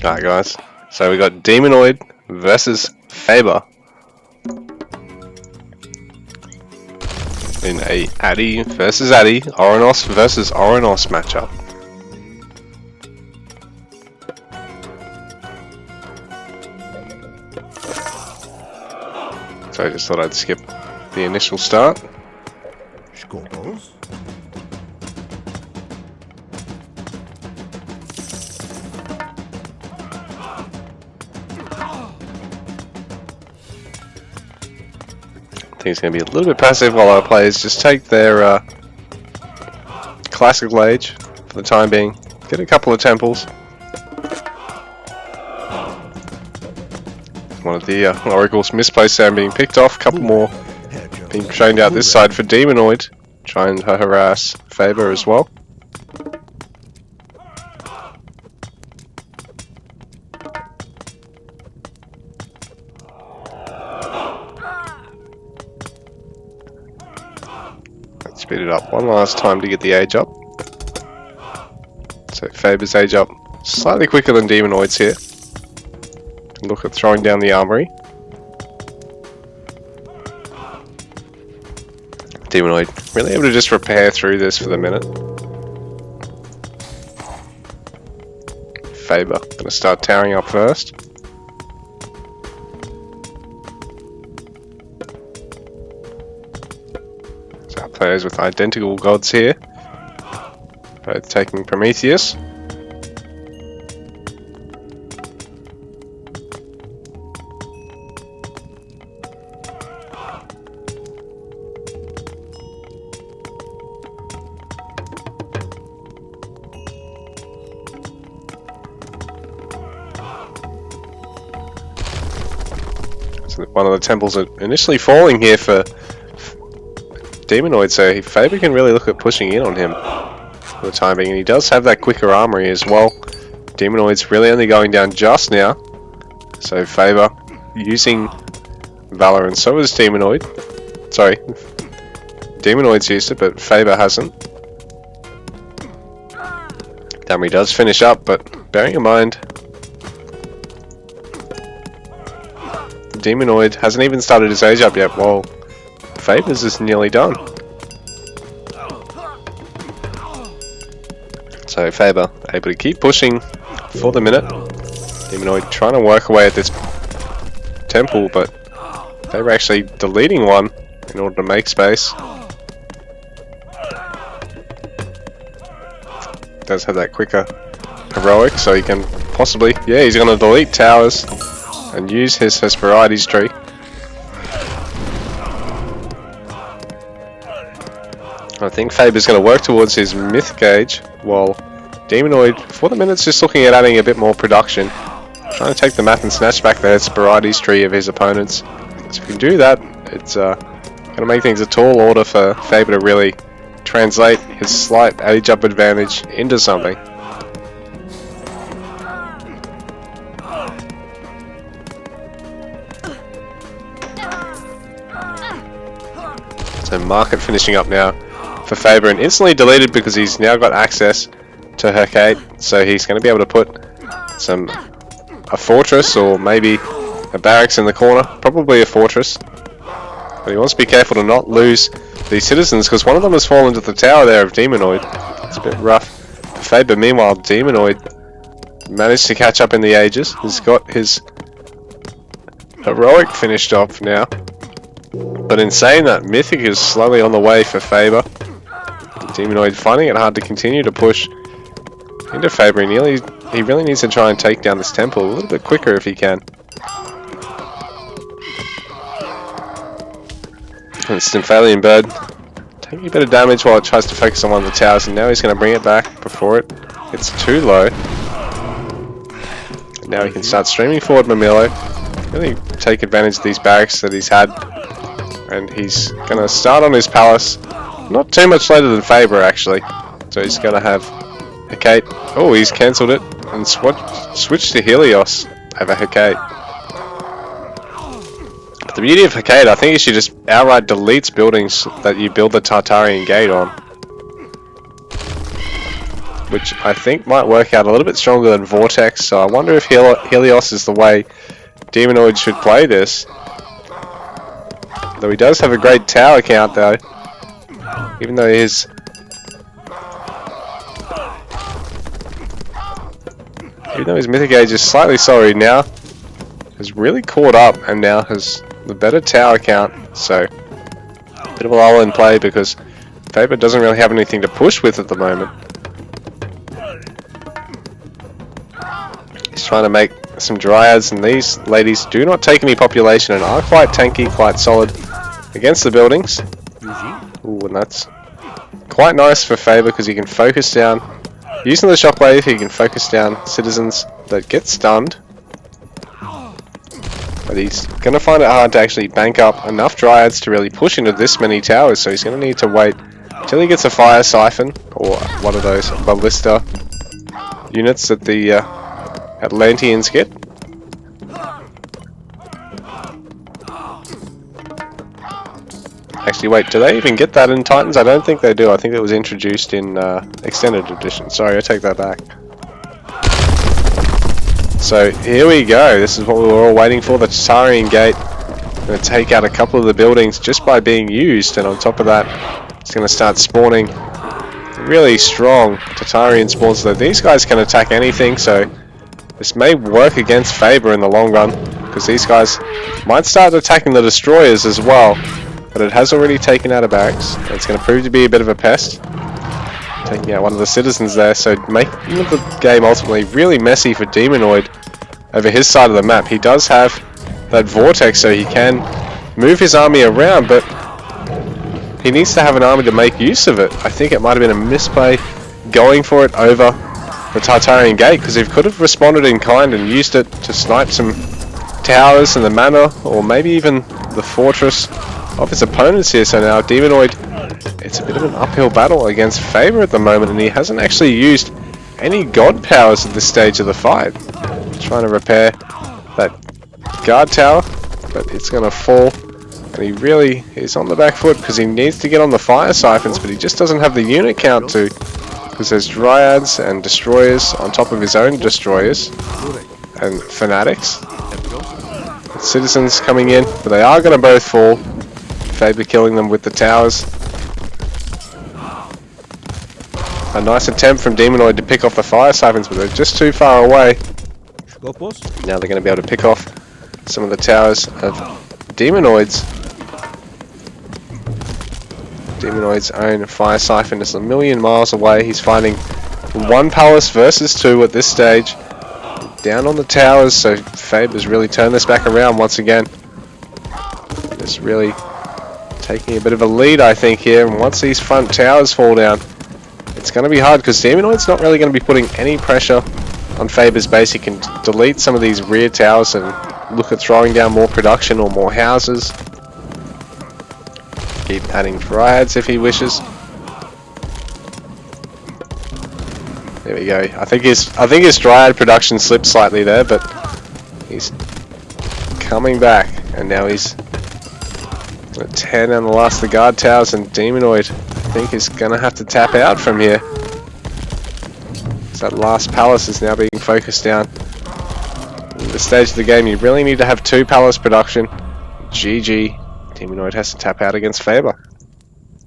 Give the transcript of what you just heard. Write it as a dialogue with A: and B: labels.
A: Alright guys, so we got Demonoid versus Faber in a Addy versus Addy, Oranos versus Oranos matchup. So I just thought I'd skip the initial start. I think it's going to be a little bit passive while our players just take their classic Age for the time being. Get a couple of temples. One of the oracles misplaced there and being picked off. A couple more being trained out this side for Demonoid, trying to harass Faber as well. Let's speed it up one last time to get the age up. So Faber's age up slightly quicker than Demonoid's here. Look at throwing down the armory. Demonoid really able to just repair through this for the minute. Faber gonna start towering up first. So our players with identical gods here, both taking Prometheus. One of the temples are initially falling here for Demonoid, so Faber can really look at pushing in on him for the time being, and he does have that quicker armory as well. Demonoid's really only going down just now, so Faber using Valor, and so is Demonoid. Sorry, Demonoid's used it, but Faber hasn't. Damri does finish up, but bearing in mind Demonoid hasn't even started his age up yet, while Faber's is nearly done. So Faber able to keep pushing for the minute. Demonoid trying to work away at this temple, but Faber actually deleting one in order to make space. Does have that quicker heroic, so he can possibly, yeah, he's going to delete towers and use his Hesperides tree. I think Faber's going to work towards his myth gauge, while Demonoid, for the minute's just looking at adding a bit more production, trying to take the map and snatch back the Hesperides tree of his opponents. So if he can do that, it's going to make things a tall order for Faber to really translate his slight age up advantage into something. So Market finishing up now for Faber, and instantly deleted because he's now got access to Hercate, so he's going to be able to put a fortress or maybe a barracks in the corner, probably a fortress. But he wants to be careful to not lose these citizens, because one of them has fallen to the tower there of Demonoid. It's a bit rough for Faber. Meanwhile, Demonoid managed to catch up in the ages. He's got his heroic finished off now. But in saying that, Mythic is slowly on the way for Faber. Demonoid finding it hard to continue to push into Faber. He really needs to try and take down this temple a little bit quicker if he can. And Stymphalian Bird taking a bit of damage while it tries to focus on one of the towers, and now he's going to bring it back before it's too low. And now he can start streaming forward Mamilo, really take advantage of these barracks that he's had. And he's going to start on his palace, not too much later than Faber actually. So he's going to have Hecate. Oh, he's cancelled it and switched to Helios over Hecate. But the beauty of Hecate, I think, is she just outright deletes buildings that you build the Tartarian gate on. which I think might work out a little bit stronger than Vortex. So I wonder if Helios is the way Demonoid should play this. Though he does have a great tower count though, even though his Mythic Age is slightly sorry now, has really caught up and now has the better tower count. So a bit of a lull in play because Faber doesn't really have anything to push with at the moment. He's trying to make some Dryads, and these ladies do not take any population and are quite tanky, quite solid against the buildings. Ooh, and that's quite nice for Faber because he can focus down. Using the shockwave, he can focus down citizens that get stunned. But he's going to find it hard to actually bank up enough Dryads to really push into this many towers, so he's going to need to wait until he gets a Fire Siphon, or one of those Ballista units that the Atlanteans get. Actually, wait, do they even get that in Titans? I don't think they do. I think it was introduced in Extended Edition. Sorry, I take that back. So here we go. This is what we were all waiting for. The Tatarian Gate going to take out a couple of the buildings just by being used, and on top of that, it's going to start spawning really strong Tatarian spawns. Though these guys can attack anything, so this may work against Faber in the long run, because these guys might start attacking the destroyers as well. But it has already taken out a barracks. It's going to prove to be a bit of a pest, taking out one of the citizens there, so making the game ultimately really messy for Demonoid over his side of the map. He does have that Vortex, so he can move his army around, but he needs to have an army to make use of it. I think it might have been a misplay going for it over the Tartarian Gate, because he could have responded in kind and used it to snipe some towers and the manor, or maybe even the fortress of his opponents here. So now Demonoid, it's a bit of an uphill battle against Faber at the moment, and he hasn't actually used any god powers at this stage of the fight. Trying to repair that guard tower, but it's going to fall, and he really is on the back foot because he needs to get on the Fire Siphons, but he just doesn't have the unit count to, because there's Dryads and Destroyers on top of his own Destroyers and Fanatics. Citizens coming in, but they are going to both fall. Faber killing them with the towers. A nice attempt from Demonoid to pick off the Fire Siphons, but they're just too far away. Now they're going to be able to pick off some of the towers of Demonoid's own Fire Siphon is a million miles away. He's finding one palace versus two at this stage. Down on the towers, so Faber's really turned this back around once again. Just really taking a bit of a lead, I think, here. And once these front towers fall down, it's going to be hard because Demonoid's not really going to be putting any pressure on Faber's base. He can delete some of these rear towers and look at throwing down more production or more houses. Keep adding Dryads if he wishes. There we go. I think his Dryad production slipped slightly there, but he's coming back, and now he's going to tear down the last of the guard towers, and Demonoid, I think, is going to have to tap out from here. So that last palace is now being focused down. At this stage of the game, you really need to have 2 palace production. GG. Demonoid has to tap out against Faber.